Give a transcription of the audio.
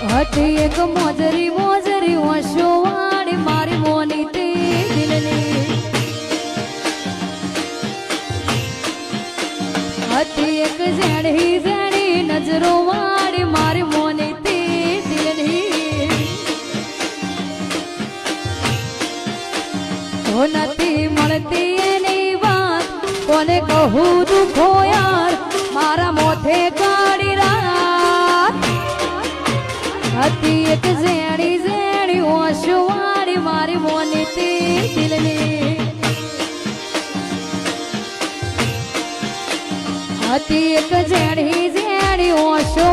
હતી એક મોજરી મોજરી ઓશો વાળી મારી મોની તે દિલની હતી એક ઝેડી ઝેડી નજરો વાળી મારી મોની તે દિલની તો નથી મળતી એની વાત કોને કહું દુખો યાર મારા મોથે કાઢી રાત હતી એક ઝેડી ઝેડી ઓશો વાળી મારી મોની તે દિલની હતી એક ઝેડી ઝેડી ઓશો